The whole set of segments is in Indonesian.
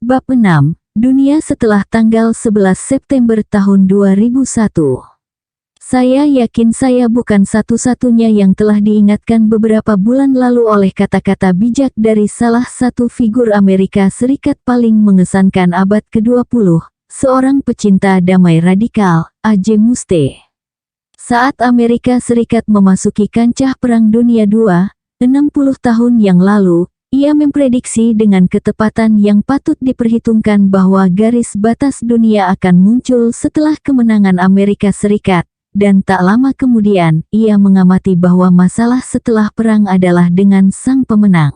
Bab 6. Dunia setelah tanggal 11 September tahun 2001. Saya yakin saya bukan satu-satunya yang telah diingatkan beberapa bulan lalu oleh kata-kata bijak dari salah satu figur Amerika Serikat paling mengesankan abad ke-20, seorang pecinta damai radikal, A.J. Muste. Saat Amerika Serikat memasuki kancah Perang Dunia II, 60 tahun yang lalu, ia memprediksi dengan ketepatan yang patut diperhitungkan bahwa garis batas dunia akan muncul setelah kemenangan Amerika Serikat, dan tak lama kemudian, ia mengamati bahwa masalah setelah perang adalah dengan sang pemenang.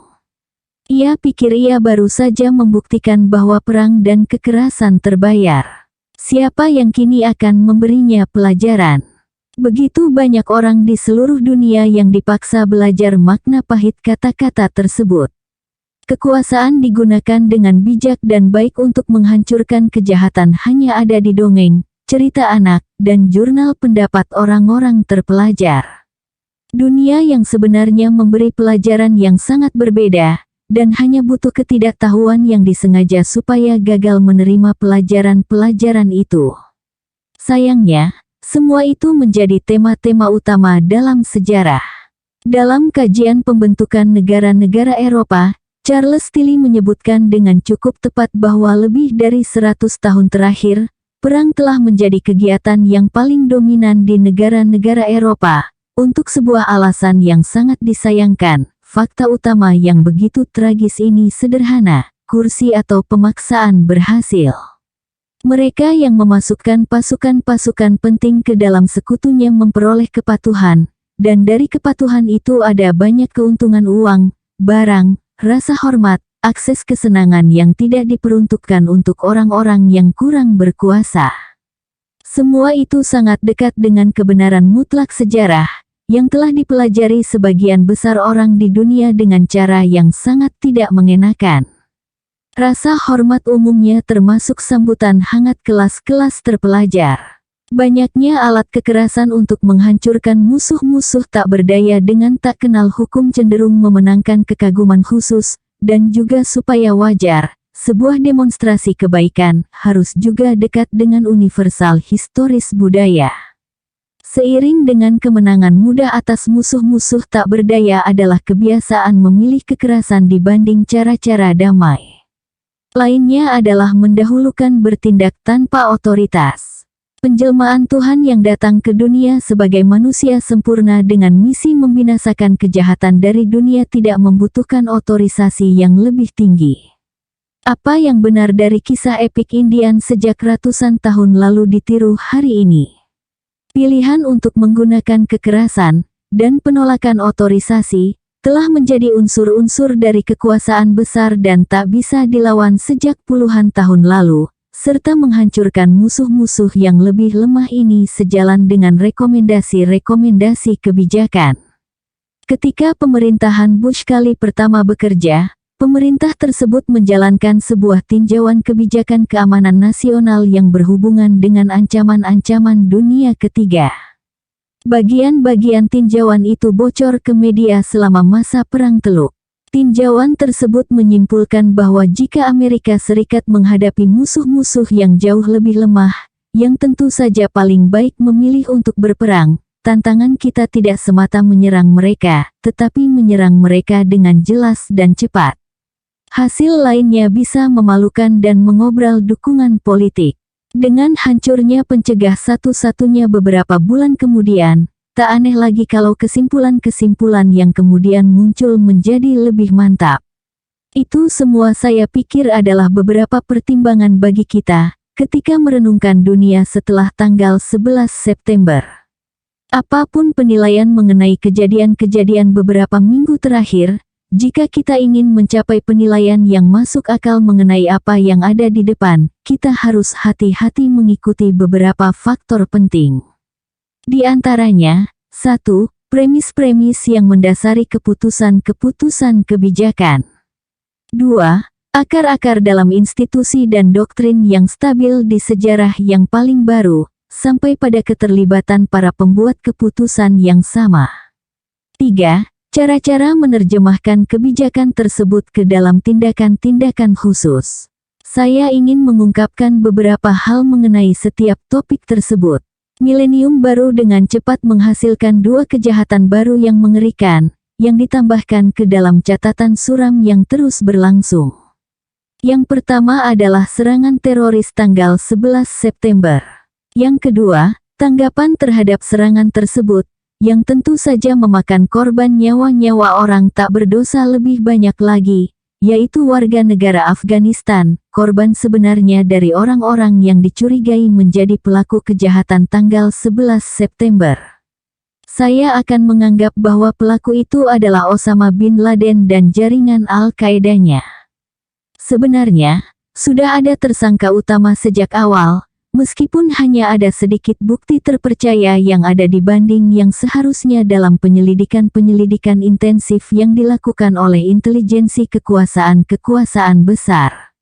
Ia pikir ia baru saja membuktikan bahwa perang dan kekerasan terbayar. Siapa yang kini akan memberinya pelajaran? Begitu banyak orang di seluruh dunia yang dipaksa belajar makna pahit kata-kata tersebut. Kekuasaan digunakan dengan bijak dan baik untuk menghancurkan kejahatan hanya ada di dongeng, cerita anak, dan jurnal pendapat orang-orang terpelajar. Dunia yang sebenarnya memberi pelajaran yang sangat berbeda, dan hanya butuh ketidaktahuan yang disengaja supaya gagal menerima pelajaran-pelajaran itu. Sayangnya, semua itu menjadi tema-tema utama dalam sejarah. Dalam kajian pembentukan negara-negara Eropa, Charles Tilly menyebutkan dengan cukup tepat bahwa lebih dari 100 tahun terakhir, perang telah menjadi kegiatan yang paling dominan di negara-negara Eropa. Untuk sebuah alasan yang sangat disayangkan, fakta utama yang begitu tragis ini sederhana, kursi atau pemaksaan berhasil. Mereka yang memasukkan pasukan-pasukan penting ke dalam sekutunya memperoleh kepatuhan, dan dari kepatuhan itu ada banyak keuntungan uang, barang, rasa hormat, akses kesenangan yang tidak diperuntukkan untuk orang-orang yang kurang berkuasa. Semua itu sangat dekat dengan kebenaran mutlak sejarah, yang telah dipelajari sebagian besar orang di dunia dengan cara yang sangat tidak mengenakan. Rasa hormat umumnya termasuk sambutan hangat kelas-kelas terpelajar. Banyaknya alat kekerasan untuk menghancurkan musuh-musuh tak berdaya dengan tak kenal hukum cenderung memenangkan kekaguman khusus, dan juga supaya wajar, sebuah demonstrasi kebaikan harus juga dekat dengan universal historis budaya. Seiring dengan kemenangan mudah atas musuh-musuh tak berdaya adalah kebiasaan memilih kekerasan dibanding cara-cara damai. Lainnya adalah mendahulukan bertindak tanpa otoritas. Penjelmaan Tuhan yang datang ke dunia sebagai manusia sempurna dengan misi membinasakan kejahatan dari dunia tidak membutuhkan otorisasi yang lebih tinggi. Apa yang benar dari kisah epik Indian sejak ratusan tahun lalu ditiru hari ini? Pilihan untuk menggunakan kekerasan dan penolakan otorisasi telah menjadi unsur-unsur dari kekuasaan besar dan tak bisa dilawan sejak puluhan tahun lalu, serta menghancurkan musuh-musuh yang lebih lemah ini sejalan dengan rekomendasi-rekomendasi kebijakan. Ketika pemerintahan Bush kali pertama bekerja, pemerintah tersebut menjalankan sebuah tinjauan kebijakan keamanan nasional yang berhubungan dengan ancaman-ancaman dunia ketiga. Bagian-bagian tinjauan itu bocor ke media selama masa Perang Teluk. Tinjauan tersebut menyimpulkan bahwa jika Amerika Serikat menghadapi musuh-musuh yang jauh lebih lemah, yang tentu saja paling baik memilih untuk berperang, tantangan kita tidak semata menyerang mereka, tetapi menyerang mereka dengan jelas dan cepat. Hasil lainnya bisa memalukan dan mengobrol dukungan politik. Dengan hancurnya pencegah satu-satunya beberapa bulan kemudian, tak aneh lagi kalau kesimpulan-kesimpulan yang kemudian muncul menjadi lebih mantap. Itu semua saya pikir adalah beberapa pertimbangan bagi kita, ketika merenungkan dunia setelah tanggal 11 September. Apapun penilaian mengenai kejadian-kejadian beberapa minggu terakhir, jika kita ingin mencapai penilaian yang masuk akal mengenai apa yang ada di depan, kita harus hati-hati mengikuti beberapa faktor penting. Di antaranya, 1. Premis-premis yang mendasari keputusan-keputusan kebijakan. 2. Akar-akar dalam institusi dan doktrin yang stabil di sejarah yang paling baru, sampai pada keterlibatan para pembuat keputusan yang sama. 3. Cara-cara menerjemahkan kebijakan tersebut ke dalam tindakan-tindakan khusus. Saya ingin mengungkapkan beberapa hal mengenai setiap topik tersebut. Milenium baru dengan cepat menghasilkan dua kejahatan baru yang mengerikan, yang ditambahkan ke dalam catatan suram yang terus berlangsung. Yang pertama adalah serangan teroris tanggal 11 September. Yang kedua, tanggapan terhadap serangan tersebut, yang tentu saja memakan korban nyawa-nyawa orang tak berdosa lebih banyak lagi, yaitu warga negara Afghanistan, korban sebenarnya dari orang-orang yang dicurigai menjadi pelaku kejahatan tanggal 11 September. Saya akan menganggap bahwa pelaku itu adalah Osama bin Laden dan jaringan Al-Qaeda-nya. Sebenarnya, sudah ada tersangka utama sejak awal, meskipun hanya ada sedikit bukti terpercaya yang ada dibanding yang seharusnya dalam penyelidikan-penyelidikan intensif yang dilakukan oleh intelijensi kekuasaan-kekuasaan besar.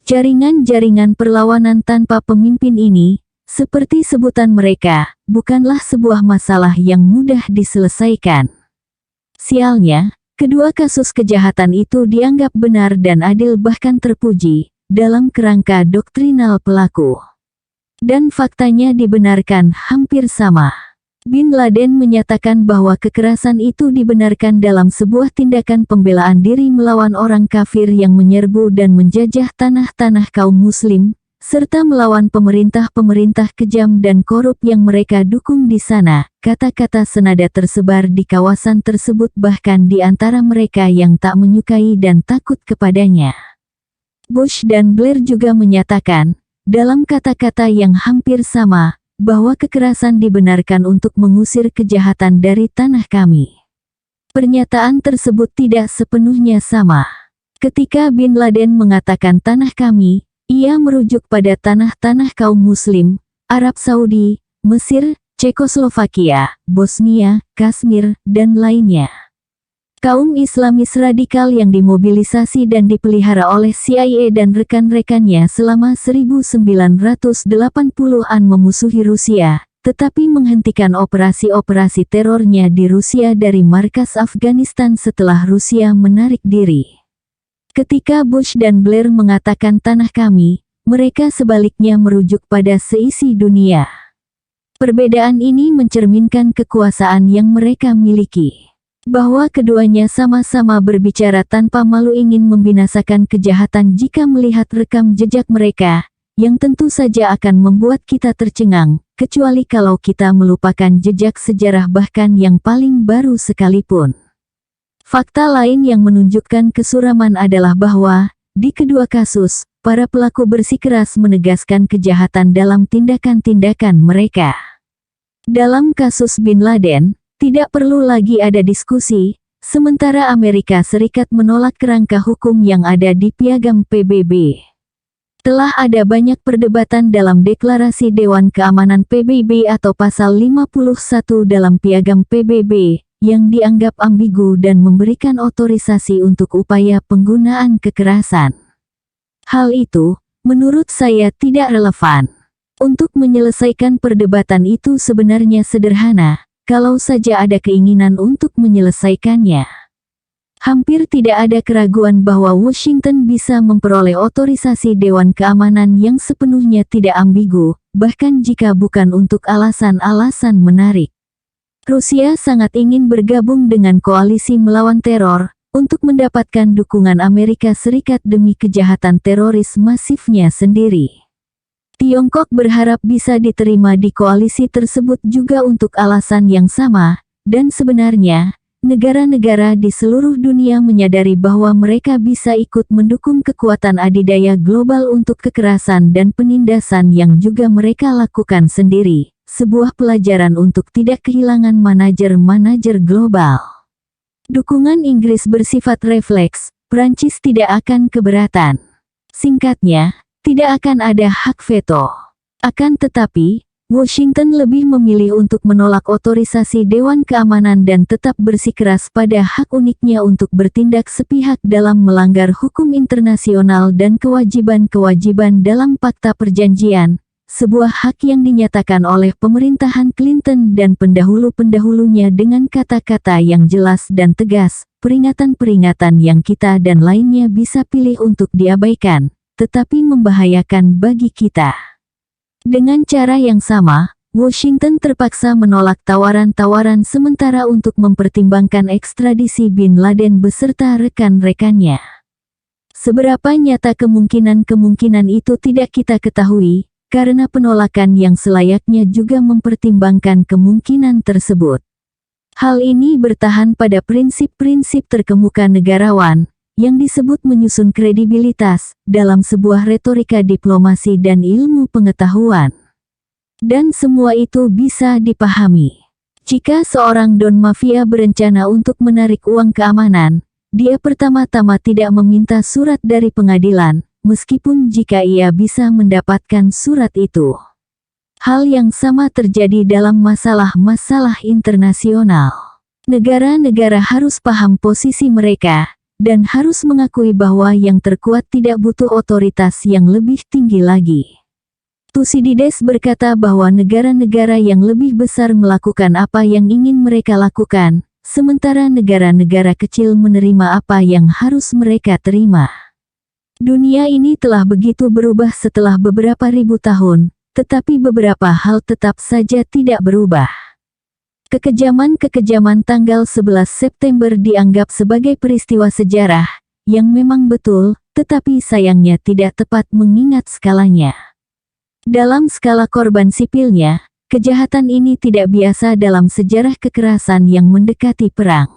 Jaringan-jaringan perlawanan tanpa pemimpin ini, seperti sebutan mereka, bukanlah sebuah masalah yang mudah diselesaikan. Sialnya, kedua kasus kejahatan itu dianggap benar dan adil bahkan terpuji, dalam kerangka doktrinal pelaku. Dan faktanya dibenarkan hampir sama. Bin Laden menyatakan bahwa kekerasan itu dibenarkan dalam sebuah tindakan pembelaan diri melawan orang kafir yang menyerbu dan menjajah tanah-tanah kaum muslim, serta melawan pemerintah-pemerintah kejam dan korup yang mereka dukung di sana. Kata-kata senada tersebar di kawasan tersebut bahkan di antara mereka yang tak menyukai dan takut kepadanya. Bush dan Blair juga menyatakan, dalam kata-kata yang hampir sama, bahwa kekerasan dibenarkan untuk mengusir kejahatan dari tanah kami. Pernyataan tersebut tidak sepenuhnya sama. Ketika Bin Laden mengatakan tanah kami, ia merujuk pada tanah-tanah kaum muslim, Arab Saudi, Mesir, Cekoslovakia, Bosnia, Kashmir, dan lainnya. Kaum Islamis radikal yang dimobilisasi dan dipelihara oleh CIA dan rekan-rekannya selama 1980-an memusuhi Rusia, tetapi menghentikan operasi-operasi terornya di Rusia dari markas Afghanistan setelah Rusia menarik diri. Ketika Bush dan Blair mengatakan tanah kami, mereka sebaliknya merujuk pada seisi dunia. Perbedaan ini mencerminkan kekuasaan yang mereka miliki. Bahwa keduanya sama-sama berbicara tanpa malu ingin membinasakan kejahatan jika melihat rekam jejak mereka, yang tentu saja akan membuat kita tercengang, kecuali kalau kita melupakan jejak sejarah bahkan yang paling baru sekalipun. Fakta lain yang menunjukkan kesuraman adalah bahwa, di kedua kasus, para pelaku bersikeras menegaskan kejahatan dalam tindakan-tindakan mereka. Dalam kasus Bin Laden, tidak perlu lagi ada diskusi, sementara Amerika Serikat menolak kerangka hukum yang ada di Piagam PBB. Telah ada banyak perdebatan dalam Deklarasi Dewan Keamanan PBB atau Pasal 51 dalam Piagam PBB, yang dianggap ambigu dan memberikan otorisasi untuk upaya penggunaan kekerasan. Hal itu, menurut saya tidak relevan. Untuk menyelesaikan perdebatan itu sebenarnya sederhana, kalau saja ada keinginan untuk menyelesaikannya. Hampir tidak ada keraguan bahwa Washington bisa memperoleh otorisasi Dewan Keamanan yang sepenuhnya tidak ambigu, bahkan jika bukan untuk alasan-alasan menarik. Rusia sangat ingin bergabung dengan koalisi melawan teror, untuk mendapatkan dukungan Amerika Serikat demi kejahatan teroris masifnya sendiri. Tiongkok berharap bisa diterima di koalisi tersebut juga untuk alasan yang sama, dan sebenarnya, negara-negara di seluruh dunia menyadari bahwa mereka bisa ikut mendukung kekuatan adidaya global untuk kekerasan dan penindasan yang juga mereka lakukan sendiri, sebuah pelajaran untuk tidak kehilangan manajer-manajer global. Dukungan Inggris bersifat refleks, Prancis tidak akan keberatan. Singkatnya, tidak akan ada hak veto. Akan tetapi, Washington lebih memilih untuk menolak otorisasi Dewan Keamanan dan tetap bersikeras pada hak uniknya untuk bertindak sepihak dalam melanggar hukum internasional dan kewajiban-kewajiban dalam Fakta Perjanjian, sebuah hak yang dinyatakan oleh pemerintahan Clinton dan pendahulu-pendahulunya dengan kata-kata yang jelas dan tegas, peringatan-peringatan yang kita dan lainnya bisa pilih untuk diabaikan. tetapi membahayakan bagi kita. Dengan cara yang sama, Washington terpaksa menolak tawaran-tawaran sementara untuk mempertimbangkan ekstradisi Bin Laden beserta rekan-rekannya. Seberapa nyata kemungkinan itu tidak kita ketahui, karena penolakan yang selayaknya juga mempertimbangkan kemungkinan tersebut. Hal ini bertahan pada prinsip-prinsip terkemuka negarawan, yang disebut menyusun kredibilitas, dalam sebuah retorika diplomasi dan ilmu pengetahuan. Dan semua itu bisa dipahami. Jika seorang don mafia berencana untuk menarik uang keamanan, dia pertama-tama tidak meminta surat dari pengadilan, meskipun jika ia bisa mendapatkan surat itu. Hal yang sama terjadi dalam masalah-masalah internasional. Negara-negara harus paham posisi mereka, dan harus mengakui bahwa yang terkuat tidak butuh otoritas yang lebih tinggi lagi. Thucydides berkata bahwa negara-negara yang lebih besar melakukan apa yang ingin mereka lakukan, sementara negara-negara kecil menerima apa yang harus mereka terima. Dunia ini telah begitu berubah setelah beberapa ribu tahun, tetapi beberapa hal tetap saja tidak berubah. Kekejaman tanggal 11 September dianggap sebagai peristiwa sejarah, yang memang betul, tetapi sayangnya tidak tepat mengingat skalanya. Dalam skala korban sipilnya, kejahatan ini tidak biasa dalam sejarah kekerasan yang mendekati perang.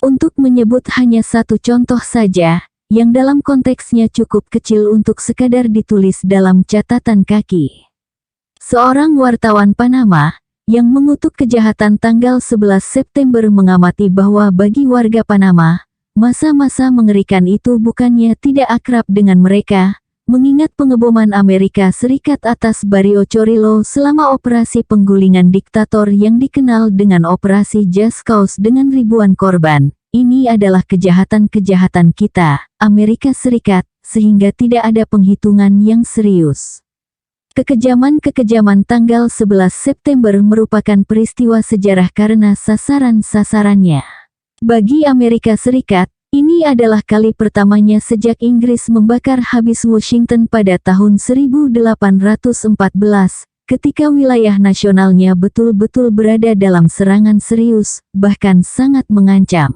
Untuk menyebut hanya satu contoh saja, yang dalam konteksnya cukup kecil untuk sekadar ditulis dalam catatan kaki. Seorang wartawan Panama, yang mengutuk kejahatan tanggal 11 September mengamati bahwa bagi warga Panama, masa-masa mengerikan itu bukannya tidak akrab dengan mereka, mengingat pengeboman Amerika Serikat atas Barrio Chorrillo selama operasi penggulingan diktator yang dikenal dengan Operasi Just Cause dengan ribuan korban. Ini adalah kejahatan-kejahatan kita, Amerika Serikat, sehingga tidak ada penghitungan yang serius. Kekejaman tanggal 11 September merupakan peristiwa sejarah karena sasaran-sasarannya. Bagi Amerika Serikat, ini adalah kali pertamanya sejak Inggris membakar habis Washington pada tahun 1814, ketika wilayah nasionalnya betul-betul berada dalam serangan serius, bahkan sangat mengancam.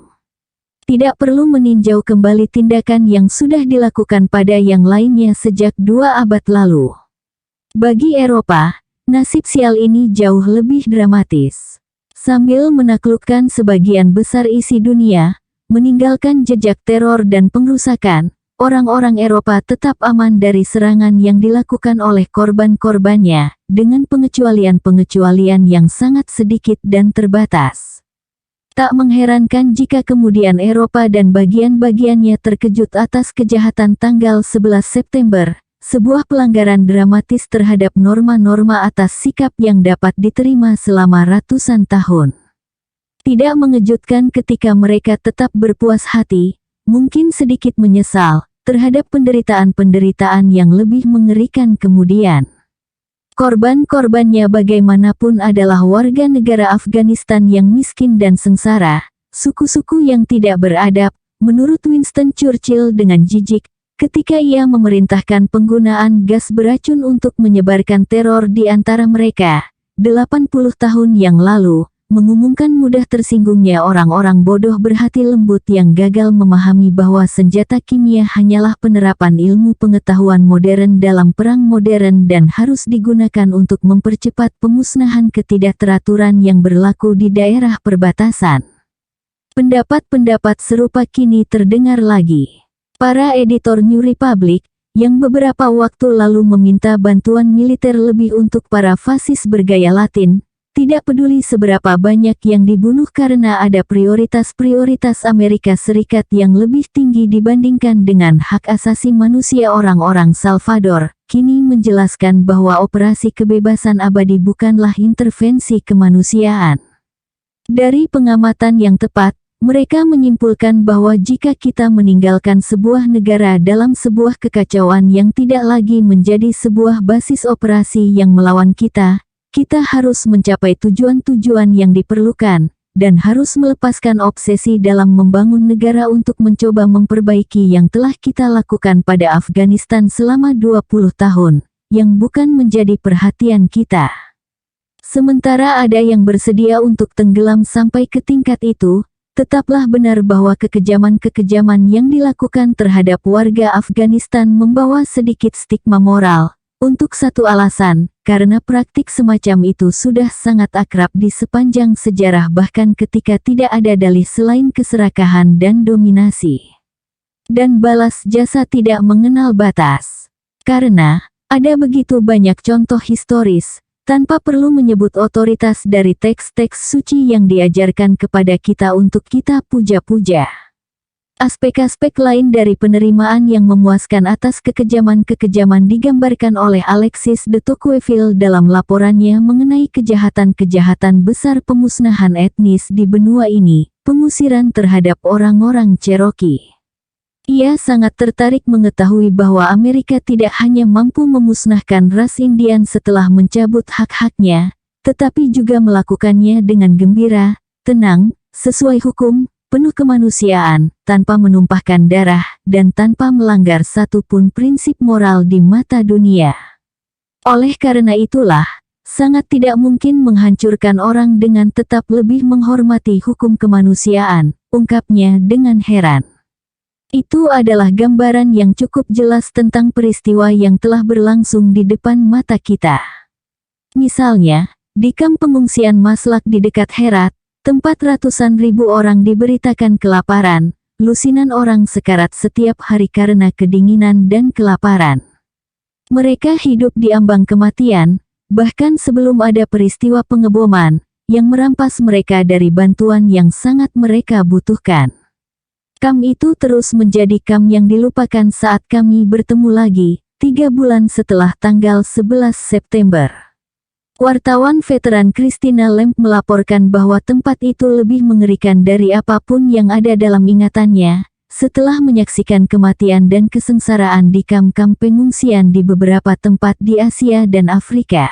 Tidak perlu meninjau kembali tindakan yang sudah dilakukan pada yang lainnya sejak 2 abad lalu. Bagi Eropa, nasib sial ini jauh lebih dramatis. Sambil menaklukkan sebagian besar isi dunia, meninggalkan jejak teror dan pengrusakan, orang-orang Eropa tetap aman dari serangan yang dilakukan oleh korban-korbannya, dengan pengecualian-pengecualian yang sangat sedikit dan terbatas. Tak mengherankan jika kemudian Eropa dan bagian-bagiannya terkejut atas kejahatan tanggal 11 September, sebuah pelanggaran dramatis terhadap norma-norma atas sikap yang dapat diterima selama ratusan tahun. Tidak mengejutkan ketika mereka tetap berpuas hati, mungkin sedikit menyesal, terhadap penderitaan-penderitaan yang lebih mengerikan kemudian. Korban-korbannya bagaimanapun adalah warga negara Afghanistan yang miskin dan sengsara, suku-suku yang tidak beradab, menurut Winston Churchill dengan jijik, ketika ia memerintahkan penggunaan gas beracun untuk menyebarkan teror di antara mereka, 80 tahun yang lalu, mengumumkan mudah tersinggungnya orang-orang bodoh berhati lembut yang gagal memahami bahwa senjata kimia hanyalah penerapan ilmu pengetahuan modern dalam perang modern dan harus digunakan untuk mempercepat pemusnahan ketidakteraturan yang berlaku di daerah perbatasan. Pendapat-pendapat serupa kini terdengar lagi. Para editor New Republic, yang beberapa waktu lalu meminta bantuan militer lebih untuk para fasis bergaya Latin, tidak peduli seberapa banyak yang dibunuh karena ada prioritas-prioritas Amerika Serikat yang lebih tinggi dibandingkan dengan hak asasi manusia orang-orang Salvador, kini menjelaskan bahwa operasi kebebasan abadi bukanlah intervensi kemanusiaan. Dari pengamatan yang tepat, mereka menyimpulkan bahwa jika kita meninggalkan sebuah negara dalam sebuah kekacauan yang tidak lagi menjadi sebuah basis operasi yang melawan kita, kita harus mencapai tujuan-tujuan yang diperlukan, dan harus melepaskan obsesi dalam membangun negara untuk mencoba memperbaiki yang telah kita lakukan pada Afghanistan selama 20 tahun, yang bukan menjadi perhatian kita. Sementara ada yang bersedia untuk tenggelam sampai ke tingkat itu, tetaplah benar bahwa kekejaman-kekejaman yang dilakukan terhadap warga Afghanistan membawa sedikit stigma moral, untuk satu alasan, karena praktik semacam itu sudah sangat akrab di sepanjang sejarah bahkan ketika tidak ada dalih selain keserakahan dan dominasi. Dan balas jasa tidak mengenal batas. Karena, ada begitu banyak contoh historis, tanpa perlu menyebut otoritas dari teks-teks suci yang diajarkan kepada kita untuk kita puja-puja. Aspek-aspek lain dari penerimaan yang memuaskan atas kekejaman-kekejaman digambarkan oleh Alexis de Tocqueville dalam laporannya mengenai kejahatan-kejahatan besar pemusnahan etnis di benua ini, pengusiran terhadap orang-orang Cherokee. Ia sangat tertarik mengetahui bahwa Amerika tidak hanya mampu memusnahkan ras Indian setelah mencabut hak-haknya, tetapi juga melakukannya dengan gembira, tenang, sesuai hukum, penuh kemanusiaan, tanpa menumpahkan darah, dan tanpa melanggar satupun prinsip moral di mata dunia. Oleh karena itulah, sangat tidak mungkin menghancurkan orang dengan tetap lebih menghormati hukum kemanusiaan, ungkapnya dengan heran. Itu adalah gambaran yang cukup jelas tentang peristiwa yang telah berlangsung di depan mata kita. Misalnya, di kamp pengungsian Maslak di dekat Herat, tempat ratusan ribu orang diberitakan kelaparan, lusinan orang sekarat setiap hari karena kedinginan dan kelaparan. Mereka hidup di ambang kematian, bahkan sebelum ada peristiwa pengeboman, yang merampas mereka dari bantuan yang sangat mereka butuhkan. Kamp itu terus menjadi kamp yang dilupakan saat kami bertemu lagi, 3 bulan setelah tanggal 11 September. Wartawan veteran Christina Lemp melaporkan bahwa tempat itu lebih mengerikan dari apapun yang ada dalam ingatannya, setelah menyaksikan kematian dan kesengsaraan di kamp-kamp pengungsian di beberapa tempat di Asia dan Afrika.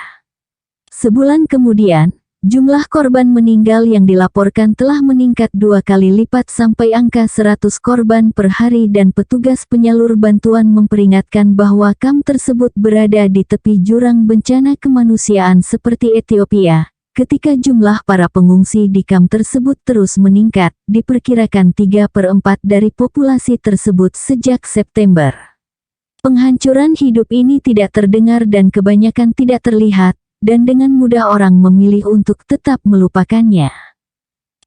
Sebulan kemudian, jumlah korban meninggal yang dilaporkan telah meningkat 2 kali lipat sampai angka 100 korban per hari dan petugas penyalur bantuan memperingatkan bahwa kamp tersebut berada di tepi jurang bencana kemanusiaan seperti Ethiopia. Ketika jumlah para pengungsi di kamp tersebut terus meningkat, diperkirakan 3/4 dari populasi tersebut sejak September. Penghancuran hidup ini tidak terdengar dan kebanyakan tidak terlihat, dan dengan mudah orang memilih untuk tetap melupakannya.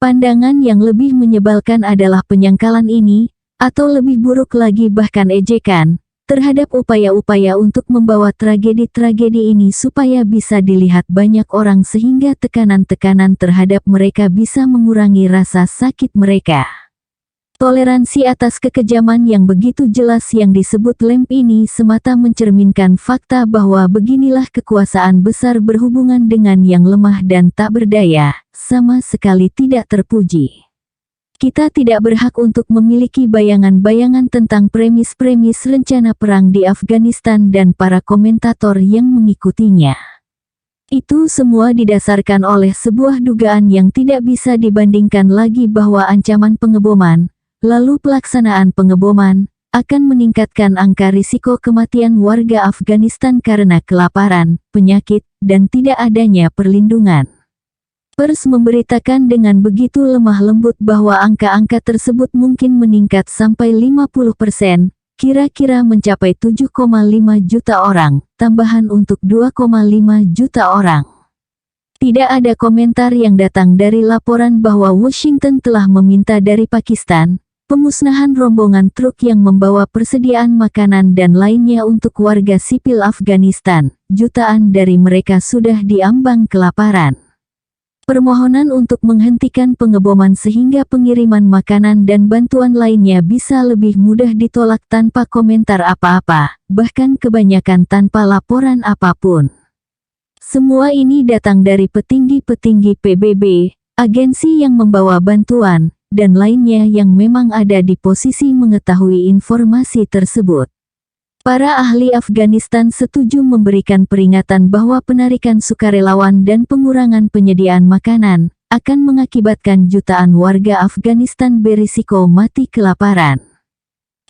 Pandangan yang lebih menyebalkan adalah penyangkalan ini, atau lebih buruk lagi bahkan ejekan, terhadap upaya-upaya untuk membawa tragedi-tragedi ini supaya bisa dilihat banyak orang sehingga tekanan-tekanan terhadap mereka bisa mengurangi rasa sakit mereka. Toleransi atas kekejaman yang begitu jelas yang disebut Lemp ini semata mencerminkan fakta bahwa beginilah kekuasaan besar berhubungan dengan yang lemah dan tak berdaya, sama sekali tidak terpuji. Kita tidak berhak untuk memiliki bayangan-bayangan tentang premis-premis rencana perang di Afghanistan dan para komentator yang mengikutinya. Itu semua didasarkan oleh sebuah dugaan yang tidak bisa dibandingkan lagi bahwa ancaman pengeboman, lalu pelaksanaan pengeboman, akan meningkatkan angka risiko kematian warga Afghanistan karena kelaparan, penyakit, dan tidak adanya perlindungan. Pers memberitakan dengan begitu lemah lembut bahwa angka-angka tersebut mungkin meningkat sampai 50%, kira-kira mencapai 7,5 juta orang, tambahan untuk 2,5 juta orang. Tidak ada komentar yang datang dari laporan bahwa Washington telah meminta dari Pakistan pemusnahan rombongan truk yang membawa persediaan makanan dan lainnya untuk warga sipil Afghanistan. Jutaan dari mereka sudah diambang kelaparan. Permohonan untuk menghentikan pengeboman sehingga pengiriman makanan dan bantuan lainnya bisa lebih mudah ditolak tanpa komentar apa-apa, bahkan kebanyakan tanpa laporan apapun. Semua ini datang dari petinggi-petinggi PBB, agensi yang membawa bantuan, dan lainnya yang memang ada di posisi mengetahui informasi tersebut. Para ahli Afghanistan setuju memberikan peringatan bahwa penarikan sukarelawan dan pengurangan penyediaan makanan akan mengakibatkan jutaan warga Afghanistan berisiko mati kelaparan.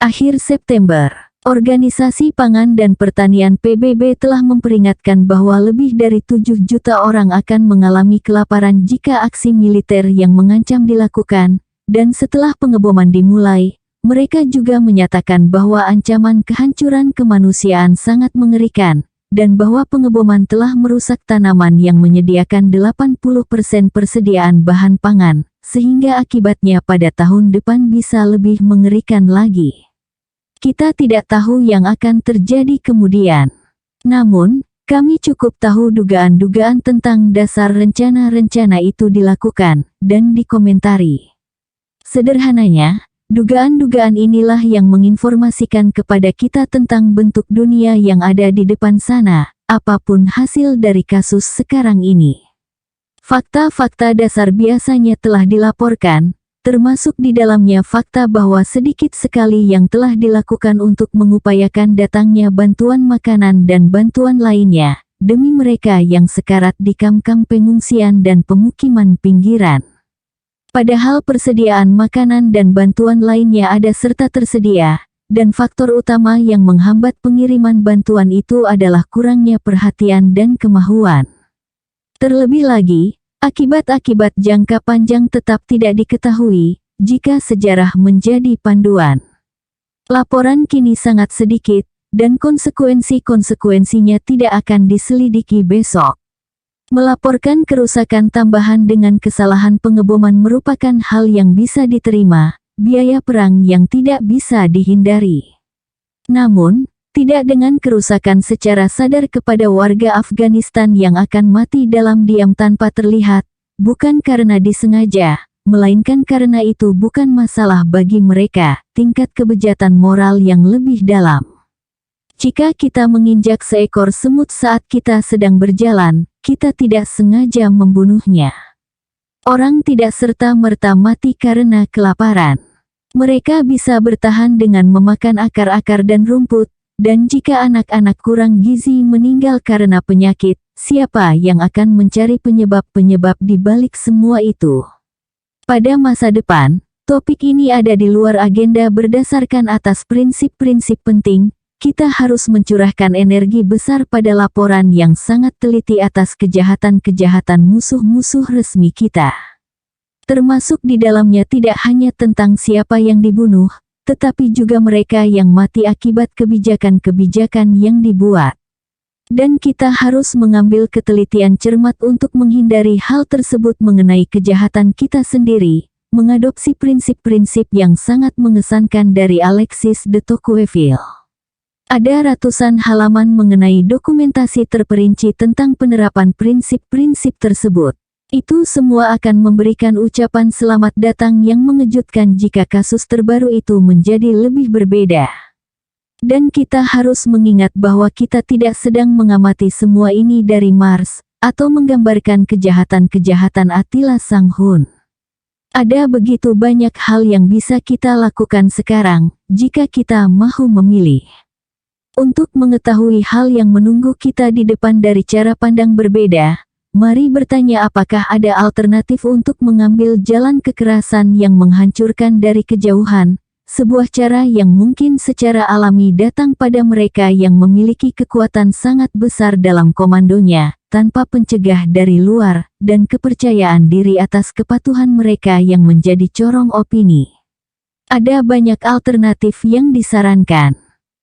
Akhir September, Organisasi Pangan dan Pertanian PBB telah memperingatkan bahwa lebih dari 7 juta orang akan mengalami kelaparan jika aksi militer yang mengancam dilakukan, dan setelah pengeboman dimulai, mereka juga menyatakan bahwa ancaman kehancuran kemanusiaan sangat mengerikan, dan bahwa pengeboman telah merusak tanaman yang menyediakan 80% persediaan bahan pangan, sehingga akibatnya pada tahun depan bisa lebih mengerikan lagi. Kita tidak tahu yang akan terjadi kemudian. Namun, kami cukup tahu dugaan-dugaan tentang dasar rencana-rencana itu dilakukan dan dikomentari. Sederhananya, dugaan-dugaan inilah yang menginformasikan kepada kita tentang bentuk dunia yang ada di depan sana, apapun hasil dari kasus sekarang ini. Fakta-fakta dasar biasanya telah dilaporkan, termasuk di dalamnya fakta bahwa sedikit sekali yang telah dilakukan untuk mengupayakan datangnya bantuan makanan dan bantuan lainnya, demi mereka yang sekarat di kamp-kamp pengungsian dan pemukiman pinggiran. Padahal persediaan makanan dan bantuan lainnya ada serta tersedia, dan faktor utama yang menghambat pengiriman bantuan itu adalah kurangnya perhatian dan kemahuan. Terlebih lagi, akibat-akibat jangka panjang tetap tidak diketahui, jika sejarah menjadi panduan. Laporan kini sangat sedikit, dan konsekuensi-konsekuensinya tidak akan diselidiki besok. Melaporkan kerusakan tambahan dengan kesalahan pengeboman merupakan hal yang bisa diterima, biaya perang yang tidak bisa dihindari. Namun, tidak dengan kerusakan secara sadar kepada warga Afghanistan yang akan mati dalam diam tanpa terlihat, bukan karena disengaja, melainkan karena itu bukan masalah bagi mereka, tingkat kebejatan moral yang lebih dalam. Jika kita menginjak seekor semut saat kita sedang berjalan, kita tidak sengaja membunuhnya. Orang tidak serta-merta mati karena kelaparan. Mereka bisa bertahan dengan memakan akar-akar dan rumput, dan jika anak-anak kurang gizi meninggal karena penyakit, siapa yang akan mencari penyebab-penyebab di balik semua itu? Pada masa depan, topik ini ada di luar agenda berdasarkan atas prinsip-prinsip penting. Kita harus mencurahkan energi besar pada laporan yang sangat teliti atas kejahatan-kejahatan musuh-musuh resmi kita. Termasuk di dalamnya tidak hanya tentang siapa yang dibunuh, tetapi juga mereka yang mati akibat kebijakan-kebijakan yang dibuat. Dan kita harus mengambil ketelitian cermat untuk menghindari hal tersebut mengenai kejahatan kita sendiri, mengadopsi prinsip-prinsip yang sangat mengesankan dari Alexis de Tocqueville. Ada ratusan halaman mengenai dokumentasi terperinci tentang penerapan prinsip-prinsip tersebut. Itu semua akan memberikan ucapan selamat datang yang mengejutkan jika kasus terbaru itu menjadi lebih berbeda. Dan kita harus mengingat bahwa kita tidak sedang mengamati semua ini dari Mars, atau menggambarkan kejahatan-kejahatan Attila Sang Hun. Ada begitu banyak hal yang bisa kita lakukan sekarang, jika kita mau memilih. Untuk mengetahui hal yang menunggu kita di depan dari cara pandang berbeda, mari bertanya apakah ada alternatif untuk mengambil jalan kekerasan yang menghancurkan dari kejauhan, sebuah cara yang mungkin secara alami datang pada mereka yang memiliki kekuatan sangat besar dalam komandonya, tanpa pencegah dari luar, dan kepercayaan diri atas kepatuhan mereka yang menjadi corong opini. Ada banyak alternatif yang disarankan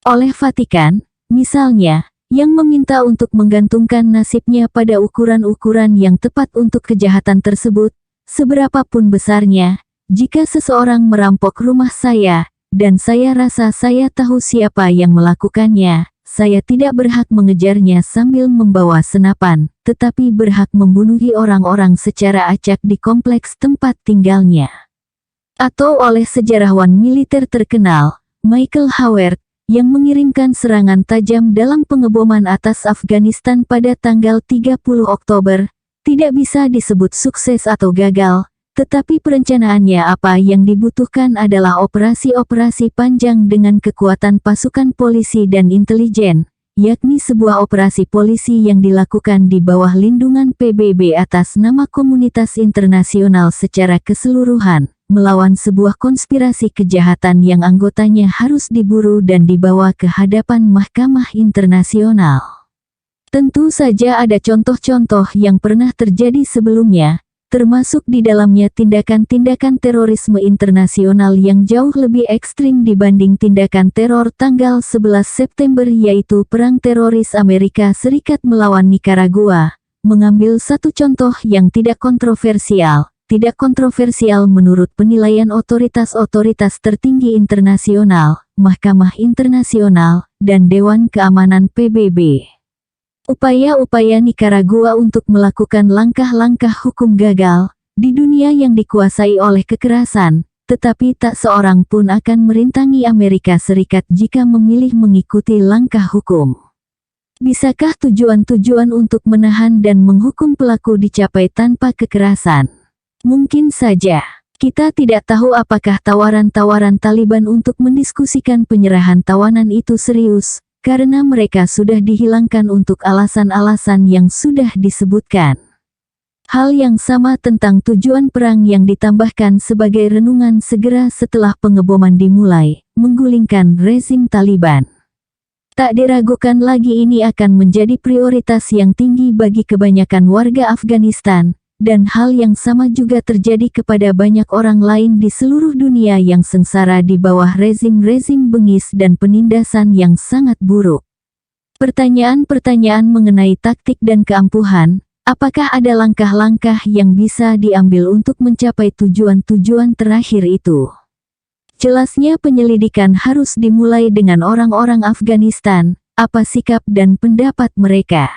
oleh Vatikan, misalnya, yang meminta untuk menggantungkan nasibnya pada ukuran-ukuran yang tepat untuk kejahatan tersebut, seberapapun besarnya. Jika seseorang merampok rumah saya, dan saya rasa saya tahu siapa yang melakukannya, saya tidak berhak mengejarnya sambil membawa senapan, tetapi berhak membunuhi orang-orang secara acak di kompleks tempat tinggalnya. Atau oleh sejarawan militer terkenal, Michael Howard, yang mengirimkan serangan tajam dalam pengeboman atas Afghanistan pada tanggal 30 Oktober, tidak bisa disebut sukses atau gagal, tetapi perencanaannya apa yang dibutuhkan adalah operasi-operasi panjang dengan kekuatan pasukan polisi dan intelijen, yakni sebuah operasi polisi yang dilakukan di bawah lindungan PBB atas nama komunitas internasional secara keseluruhan, melawan sebuah konspirasi kejahatan yang anggotanya harus diburu dan dibawa ke hadapan Mahkamah Internasional. Tentu saja ada contoh-contoh yang pernah terjadi sebelumnya, termasuk di dalamnya tindakan-tindakan terorisme internasional yang jauh lebih ekstrim dibanding tindakan teror tanggal 11 September yaitu Perang Teroris Amerika Serikat melawan Nikaragua. Mengambil satu contoh yang tidak kontroversial menurut penilaian otoritas-otoritas tertinggi internasional, Mahkamah Internasional, dan Dewan Keamanan PBB. Upaya-upaya Nikaragua untuk melakukan langkah-langkah hukum gagal, di dunia yang dikuasai oleh kekerasan, tetapi tak seorang pun akan merintangi Amerika Serikat jika memilih mengikuti langkah hukum. Bisakah tujuan-tujuan untuk menahan dan menghukum pelaku dicapai tanpa kekerasan? Mungkin saja. Kita tidak tahu apakah tawaran-tawaran Taliban untuk mendiskusikan penyerahan tawanan itu serius, karena mereka sudah dihilangkan untuk alasan-alasan yang sudah disebutkan. Hal yang sama tentang tujuan perang yang ditambahkan sebagai renungan segera setelah pengeboman dimulai, menggulingkan rezim Taliban. Tak diragukan lagi ini akan menjadi prioritas yang tinggi bagi kebanyakan warga Afghanistan, dan hal yang sama juga terjadi kepada banyak orang lain di seluruh dunia yang sengsara di bawah rezim-rezim bengis dan penindasan yang sangat buruk. Pertanyaan-pertanyaan mengenai taktik dan keampuhan, apakah ada langkah-langkah yang bisa diambil untuk mencapai tujuan-tujuan terakhir itu? Jelasnya penyelidikan harus dimulai dengan orang-orang Afghanistan, apa sikap dan pendapat mereka.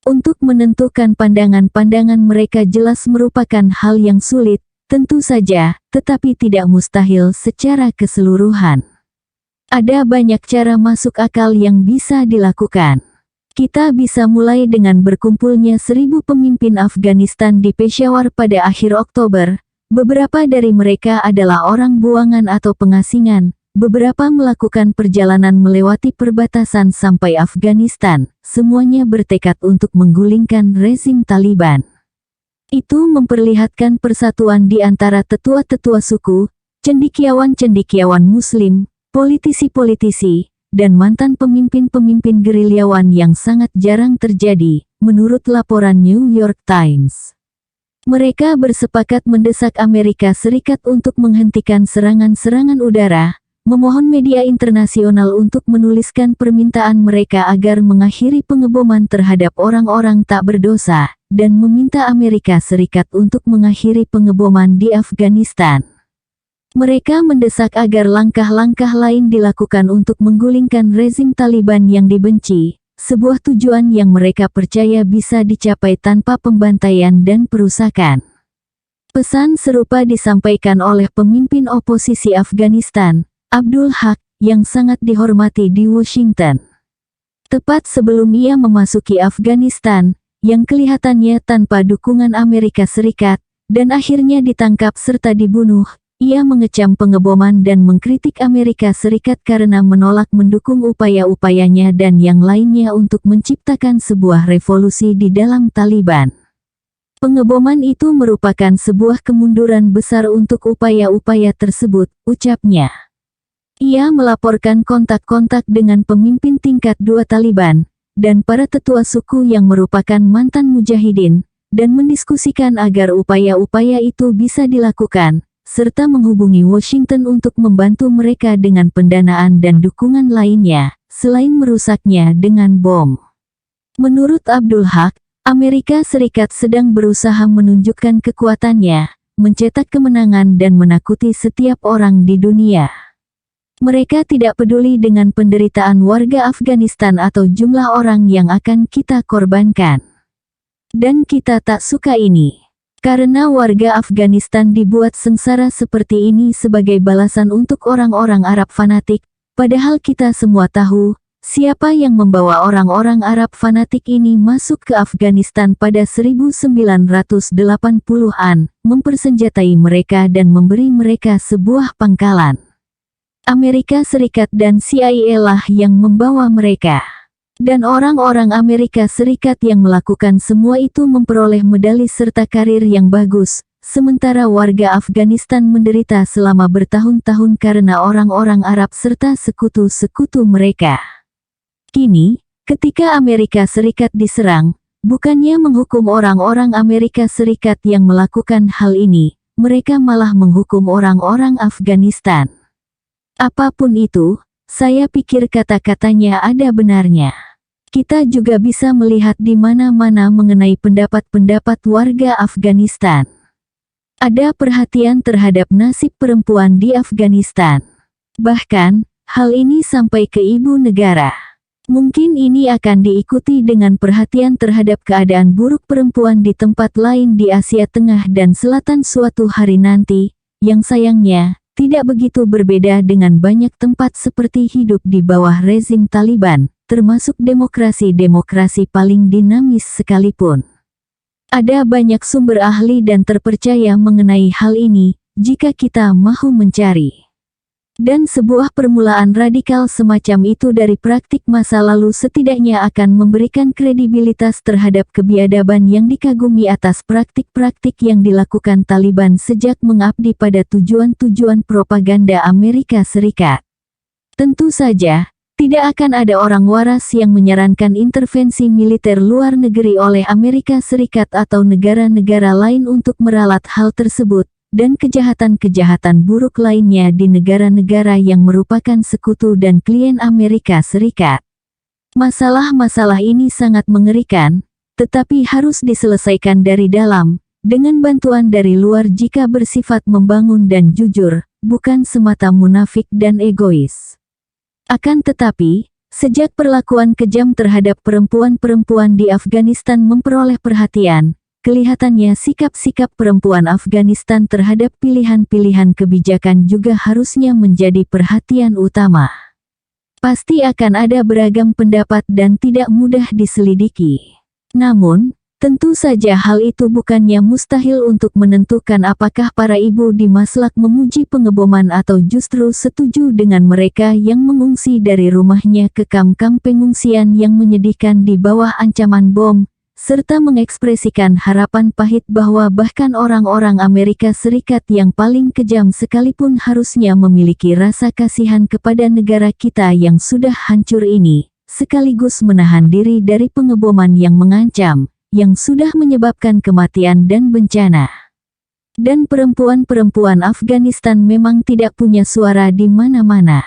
Untuk menentukan pandangan-pandangan mereka jelas merupakan hal yang sulit, tentu saja, tetapi tidak mustahil secara keseluruhan. Ada banyak cara masuk akal yang bisa dilakukan. Kita bisa mulai dengan berkumpulnya 1.000 pemimpin Afghanistan di Peshawar pada akhir Oktober. Beberapa dari mereka adalah orang buangan atau pengasingan. Beberapa melakukan perjalanan melewati perbatasan sampai Afghanistan, semuanya bertekad untuk menggulingkan rezim Taliban. Itu memperlihatkan persatuan di antara tetua-tetua suku, cendekiawan-cendekiawan Muslim, politisi-politisi, dan mantan pemimpin-pemimpin gerilyawan yang sangat jarang terjadi, menurut laporan New York Times. Mereka bersepakat mendesak Amerika Serikat untuk menghentikan serangan-serangan udara, memohon media internasional untuk menuliskan permintaan mereka agar mengakhiri pengeboman terhadap orang-orang tak berdosa, dan meminta Amerika Serikat untuk mengakhiri pengeboman di Afghanistan. Mereka mendesak agar langkah-langkah lain dilakukan untuk menggulingkan rezim Taliban yang dibenci, sebuah tujuan yang mereka percaya bisa dicapai tanpa pembantaian dan perusakan. Pesan serupa disampaikan oleh pemimpin oposisi Afghanistan, Abdul Haq, yang sangat dihormati di Washington. Tepat sebelum ia memasuki Afghanistan, yang kelihatannya tanpa dukungan Amerika Serikat, dan akhirnya ditangkap serta dibunuh, ia mengecam pengeboman dan mengkritik Amerika Serikat karena menolak mendukung upaya-upayanya dan yang lainnya untuk menciptakan sebuah revolusi di dalam Taliban. Pengeboman itu merupakan sebuah kemunduran besar untuk upaya-upaya tersebut, ucapnya. Ia melaporkan kontak-kontak dengan pemimpin tingkat 2 Taliban, dan para tetua suku yang merupakan mantan mujahidin, dan mendiskusikan agar upaya-upaya itu bisa dilakukan, serta menghubungi Washington untuk membantu mereka dengan pendanaan dan dukungan lainnya, selain merusaknya dengan bom. Menurut Abdul Haq, Amerika Serikat sedang berusaha menunjukkan kekuatannya, mencetak kemenangan dan menakuti setiap orang di dunia. Mereka tidak peduli dengan penderitaan warga Afghanistan atau jumlah orang yang akan kita korbankan. Dan kita tak suka ini. Karena warga Afghanistan dibuat sengsara seperti ini sebagai balasan untuk orang-orang Arab fanatik, padahal kita semua tahu, siapa yang membawa orang-orang Arab fanatik ini masuk ke Afghanistan pada 1980-an, mempersenjatai mereka dan memberi mereka sebuah pangkalan. Amerika Serikat dan CIA lah yang membawa mereka. Dan orang-orang Amerika Serikat yang melakukan semua itu memperoleh medali serta karir yang bagus, sementara warga Afghanistan menderita selama bertahun-tahun karena orang-orang Arab serta sekutu-sekutu mereka. Kini, ketika Amerika Serikat diserang, bukannya menghukum orang-orang Amerika Serikat yang melakukan hal ini, mereka malah menghukum orang-orang Afghanistan. Apapun itu, saya pikir kata-katanya ada benarnya. Kita juga bisa melihat di mana-mana mengenai pendapat-pendapat warga Afghanistan. Ada perhatian terhadap nasib perempuan di Afghanistan. Bahkan, hal ini sampai ke ibu negara. Mungkin ini akan diikuti dengan perhatian terhadap keadaan buruk perempuan di tempat lain di Asia Tengah dan Selatan suatu hari nanti, yang sayangnya tidak begitu berbeda dengan banyak tempat seperti hidup di bawah rezim Taliban, termasuk demokrasi-demokrasi paling dinamis sekalipun. Ada banyak sumber ahli dan terpercaya mengenai hal ini, jika kita mau mencari. Dan sebuah permulaan radikal semacam itu dari praktik masa lalu setidaknya akan memberikan kredibilitas terhadap kebiadaban yang dikagumi atas praktik-praktik yang dilakukan Taliban sejak mengabdi pada tujuan-tujuan propaganda Amerika Serikat. Tentu saja, tidak akan ada orang waras yang menyarankan intervensi militer luar negeri oleh Amerika Serikat atau negara-negara lain untuk meralat hal tersebut, dan kejahatan-kejahatan buruk lainnya di negara-negara yang merupakan sekutu dan klien Amerika Serikat. Masalah-masalah ini sangat mengerikan, tetapi harus diselesaikan dari dalam, dengan bantuan dari luar jika bersifat membangun dan jujur, bukan semata munafik dan egois. Akan tetapi, sejak perlakuan kejam terhadap perempuan-perempuan di Afghanistan memperoleh perhatian, kelihatannya sikap-sikap perempuan Afghanistan terhadap pilihan-pilihan kebijakan juga harusnya menjadi perhatian utama. Pasti akan ada beragam pendapat dan tidak mudah diselidiki. Namun, tentu saja hal itu bukannya mustahil untuk menentukan apakah para ibu di Maslak memuji pengeboman atau justru setuju dengan mereka yang mengungsi dari rumahnya ke kamp-kamp pengungsian yang menyedihkan di bawah ancaman bom, serta mengekspresikan harapan pahit bahwa bahkan orang-orang Amerika Serikat yang paling kejam sekalipun harusnya memiliki rasa kasihan kepada negara kita yang sudah hancur ini, sekaligus menahan diri dari pengeboman yang mengancam, yang sudah menyebabkan kematian dan bencana. Dan perempuan-perempuan Afghanistan memang tidak punya suara di mana-mana.